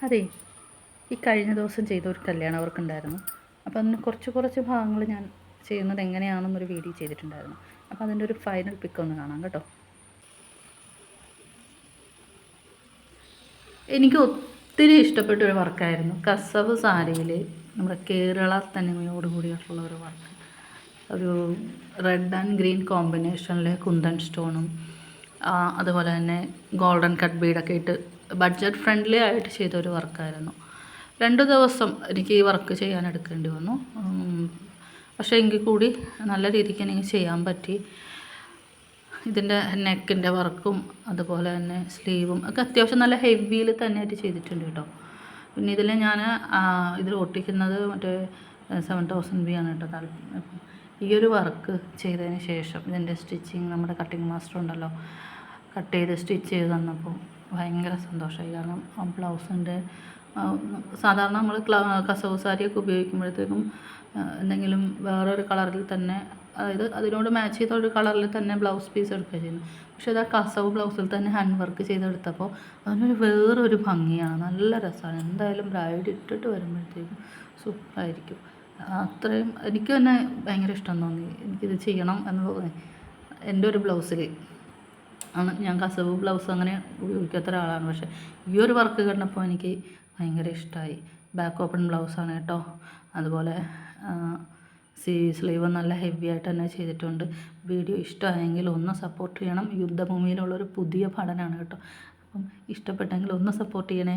അതെ, ഈ കഴിഞ്ഞ ദിവസം ചെയ്ത ഒരു കല്യാണം അവർക്കുണ്ടായിരുന്നു. അപ്പോൾ അതിന് കുറച്ച് ഭാഗങ്ങൾ ഞാൻ ചെയ്യുന്നത് എങ്ങനെയാണെന്നൊരു വീഡിയോ ചെയ്തിട്ടുണ്ടായിരുന്നു. അപ്പോൾ അതിൻ്റെ ഒരു ഫൈനൽ പിക്ക് ഒന്ന് കാണാം കേട്ടോ. എനിക്ക് ഒത്തിരി ഇഷ്ടപ്പെട്ട ഒരു വർക്കായിരുന്നു. കസവ് സാരിയിൽ നമ്മുടെ കേരള തനിമയോട് കൂടിയിട്ടുള്ള ഒരു വർക്ക്. ഒരു റെഡ് ആൻഡ് ഗ്രീൻ കോമ്പിനേഷനിൽ കുന്തൻ സ്റ്റോണും അതുപോലെ തന്നെ ഗോൾഡൻ കട്ട് ബീഡൊക്കെ ഇട്ട് ബഡ്ജറ്റ് ഫ്രണ്ട്ലി ആയിട്ട് ചെയ്തൊരു വർക്കായിരുന്നു. 2 ദിവസം എനിക്ക് ഈ വർക്ക് ചെയ്യാൻ എടുക്കേണ്ടി വന്നു. പക്ഷേ എങ്കിൽ കൂടി നല്ല രീതിക്ക് എനിക്ക് ചെയ്യാൻ പറ്റി. ഇതിൻ്റെ നെക്കിൻ്റെ വർക്കും അതുപോലെ തന്നെ സ്ലീവും ഒക്കെ അത്യാവശ്യം നല്ല ഹെവിയിൽ തന്നെയായിട്ട് ചെയ്തിട്ടുണ്ട് കേട്ടോ. പിന്നെ ഇതിൽ ഞാൻ ഇതിൽ ഒട്ടിക്കുന്നത് മറ്റേ 7000 ബി ആണ് കേട്ടോ. ഈ ഒരു വർക്ക് ചെയ്തതിന് ശേഷം ഇതിൻ്റെ സ്റ്റിച്ചിങ് നമ്മുടെ കട്ടിങ് മാസ്റ്റർ ഉണ്ടല്ലോ, കട്ട് ചെയ്ത് സ്റ്റിച്ച് ചെയ്ത് തന്നപ്പോൾ ഭയങ്കര സന്തോഷമായി. കാരണം ആ ബ്ലൗസിൻ്റെ സാധാരണ നമ്മൾ കസവ് സാരിയൊക്കെ ഉപയോഗിക്കുമ്പോഴത്തേക്കും എന്തെങ്കിലും വേറൊരു കളറിൽ തന്നെ, അതായത് അതിനോട് മാച്ച് ചെയ്ത ഒരു കളറിൽ തന്നെ ബ്ലൗസ് പീസ് എടുക്കുക ചെയ്യുന്നു. പക്ഷേ അത് ആ കസവ് ബ്ലൗസിൽ തന്നെ ഹാൻഡ് വർക്ക് ചെയ്തെടുത്തപ്പോൾ അതിനൊരു വേറൊരു ഭംഗിയാണ്, നല്ല രസമാണ്. എന്തായാലും ബ്രൈഡ് ഇട്ടിട്ട് വരുമ്പോഴത്തേക്കും സൂപ്പറായിരിക്കും. അത്രയും എനിക്ക് തന്നെ ഭയങ്കര ഇഷ്ടം തോന്നി. എനിക്കിത് ചെയ്യണം എന്ന് തോന്നി. എൻ്റെ ഒരു ബ്ലൗസിൽ ആണ്, ഞാൻ കസവ് ബ്ലൗസ് അങ്ങനെ ഉപയോഗിക്കാത്ത ഒരാളാണ്. പക്ഷേ ഈ ഒരു വർക്ക് കണ്ടപ്പോൾ എനിക്ക് ഭയങ്കര ഇഷ്ടമായി. ബാക്ക് ഓപ്പൺ ബ്ലൗസാണ് കേട്ടോ. അതുപോലെ സ്ലീവ് നല്ല ഹെവി ആയിട്ട് തന്നെ ചെയ്തിട്ടുണ്ട്. വീഡിയോ ഇഷ്ടമായെങ്കിൽ ഒന്ന് സപ്പോർട്ട് ചെയ്യണം. യുദ്ധഭൂമിയിലുള്ളൊരു പുതിയ പഠനമാണ് കേട്ടോ. അപ്പം ഇഷ്ടപ്പെട്ടെങ്കിൽ ഒന്ന് സപ്പോർട്ട് ചെയ്യണേ.